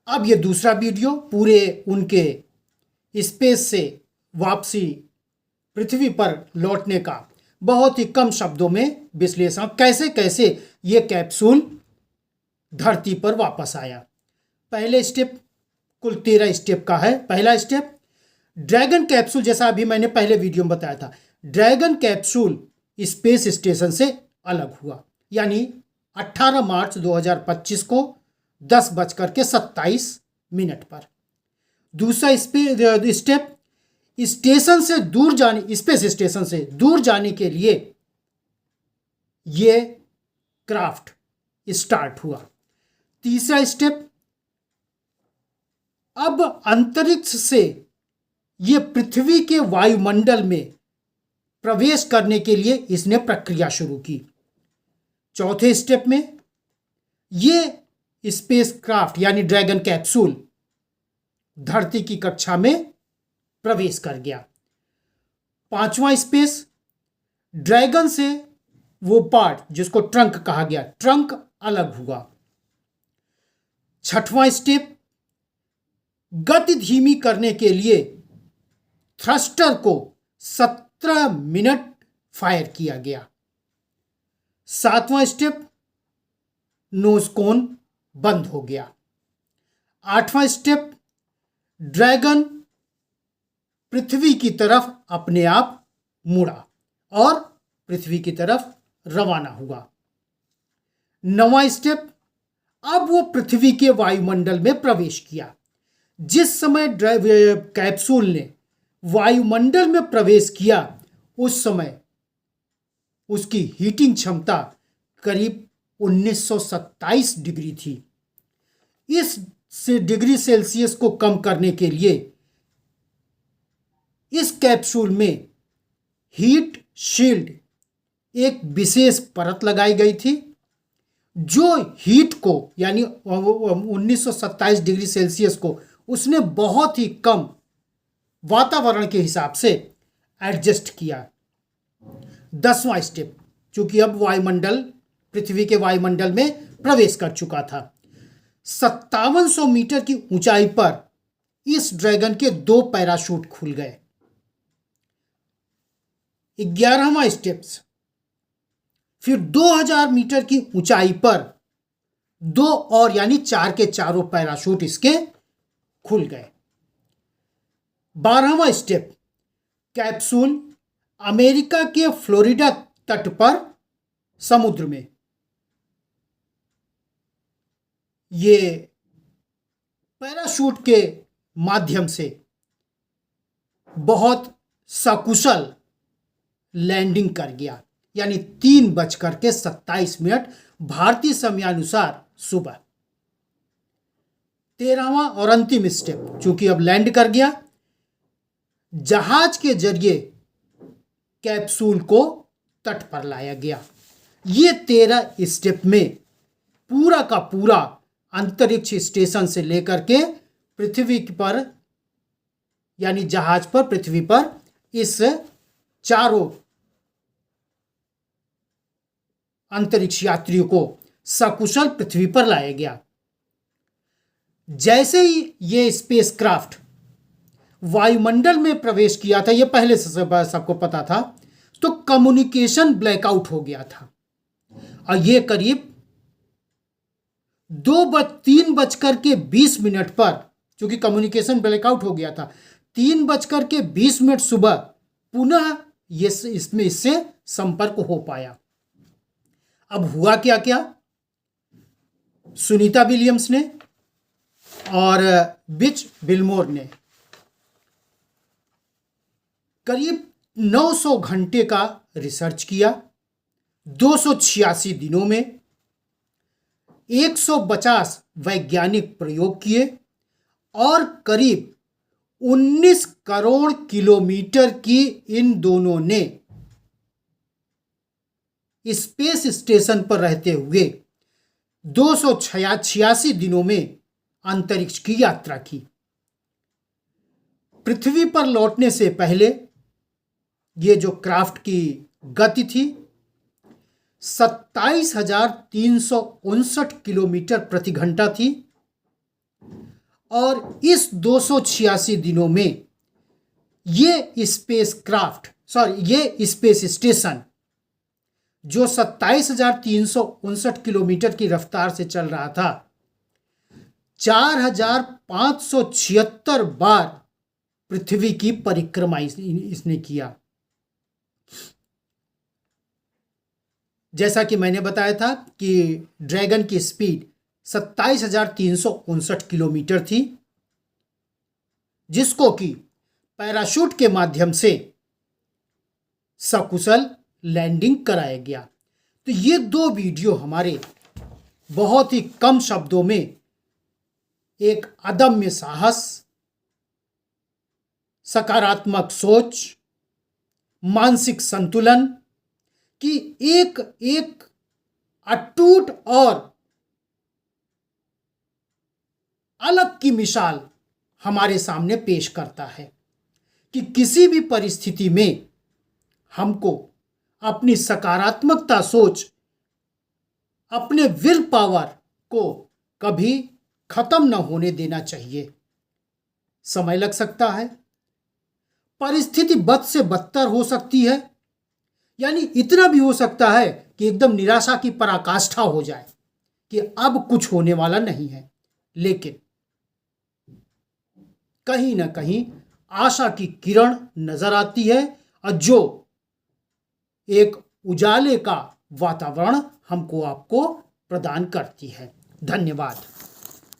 अब ये दूसरा वीडियो पूरे उनके स्पेस से वापसी पृथ्वी पर लौटने का बहुत ही कम शब्दों में विश्लेषण, कैसे कैसे ये कैप्सूल धरती पर वापस आया। पहले स्टेप कुल 13 स्टेप का है। पहला स्टेप, ड्रैगन कैप्सूल, जैसा अभी मैंने पहले वीडियो में बताया था, ड्रैगन कैप्सूल स्पेस स्टेशन से अलग हुआ, यानी 18 मार्च 2025 को 10:27 पर। दूसरा स्टेप, स्टेशन से दूर जाने, स्पेस स्टेशन से दूर जाने के लिए ये क्राफ्ट स्टार्ट हुआ। तीसरा स्टेप, अब अंतरिक्ष से ये पृथ्वी के वायुमंडल में प्रवेश करने के लिए इसने प्रक्रिया शुरू की। चौथे स्टेप में ये स्पेस क्राफ्ट यानी ड्रैगन कैप्सूल धरती की कक्षा में प्रवेश कर गया। पांचवा स्पेस, ड्रैगन से वो पार्ट जिसको ट्रंक कहा गया, ट्रंक अलग हुआ। छठवां स्टेप, गति धीमी करने के लिए थ्रस्टर को 17 मिनट फायर किया गया। सातवां स्टेप, नोज कोन बंद हो गया। आठवां स्टेप, ड्रैगन पृथ्वी की तरफ अपने आप मुड़ा और पृथ्वी की तरफ रवाना हुआ। नौवां स्टेप, अब वो पृथ्वी के वायुमंडल में प्रवेश किया। जिस समय कैप्सूल ने वायुमंडल में प्रवेश किया उस समय उसकी हीटिंग क्षमता करीब 1927 डिग्री थी। इस डिग्री सेल्सियस को कम करने के लिए इस कैप्सूल में हीट शील्ड, एक विशेष परत लगाई गई थी जो हीट को यानी 1927 डिग्री सेल्सियस को उसने बहुत ही कम वातावरण के हिसाब से एडजस्ट किया। 10वां स्टेप, चूंकि अब वायुमंडल पृथ्वी के वायुमंडल में प्रवेश कर चुका था, 5700 मीटर की ऊंचाई पर इस ड्रैगन के 2 पैराशूट खुल गए। 11वां स्टेप्स, फिर 2000 मीटर की ऊंचाई पर 2 और यानी 4 के चारों पैराशूट इसके खुल गए। 12वां स्टेप, कैप्सूल अमेरिका के फ्लोरिडा तट पर समुद्र में ये पैराशूट के माध्यम से बहुत सकुशल लैंडिंग कर गया, यानी 3:27 भारतीय समयानुसार सुबह। 13वां और अंतिम स्टेप, चूंकि अब लैंड कर गया, जहाज के जरिए कैप्सूल को तट पर लाया गया। ये 13 स्टेप में पूरा का पूरा अंतरिक्ष स्टेशन से लेकर के पृथ्वी पर यानी जहाज पर, पृथ्वी पर इस चारों अंतरिक्ष यात्रियों को सकुशल पृथ्वी पर लाया गया। जैसे ही ये स्पेसक्राफ्ट वायुमंडल में प्रवेश किया था, ये पहले से सबको पता था, तो कम्युनिकेशन ब्लैकआउट हो गया था और ये करीब 3:20 पर, चूंकि कम्युनिकेशन ब्लैकआउट हो गया था, 3:20 सुबह पुनः इससे संपर्क हो पाया। अब हुआ क्या क्या, सुनीता विलियम्स ने और बिच बिलमोर ने करीब 900 घंटे का रिसर्च किया। 286 दिनों में 150 वैज्ञानिक प्रयोग किए और करीब 19 करोड़ किलोमीटर की इन दोनों ने स्पेस स्टेशन पर रहते हुए 286 दिनों में अंतरिक्ष की यात्रा की। पृथ्वी पर लौटने से पहले ये जो क्राफ्ट की गति थी 27,359 किलोमीटर प्रति घंटा थी और इस 286 दिनों में ये स्पेस स्टेशन जो 27,359 किलोमीटर की रफ्तार से चल रहा था, 4,576 बार पृथ्वी की परिक्रमा इसने किया। जैसा कि मैंने बताया था कि ड्रैगन की स्पीड 27,359 किलोमीटर थी, जिसको कि पैराशूट के माध्यम से सकुशल लैंडिंग कराया गया। तो ये 2 वीडियो हमारे बहुत ही कम शब्दों में एक अदम्य साहस, सकारात्मक सोच, मानसिक संतुलन की एक अटूट और अलग की मिसाल हमारे सामने पेश करता है कि किसी भी परिस्थिति में हमको अपनी सकारात्मकता सोच, अपने विल पावर को कभी खत्म न होने देना चाहिए। समय लग सकता है, परिस्थिति बद से बदतर हो सकती है, यानी इतना भी हो सकता है कि एकदम निराशा की पराकाष्ठा हो जाए कि अब कुछ होने वाला नहीं है, लेकिन कहीं ना कहीं आशा की किरण नजर आती है और जो एक उजाले का वातावरण हमको आपको प्रदान करती है। धन्यवाद।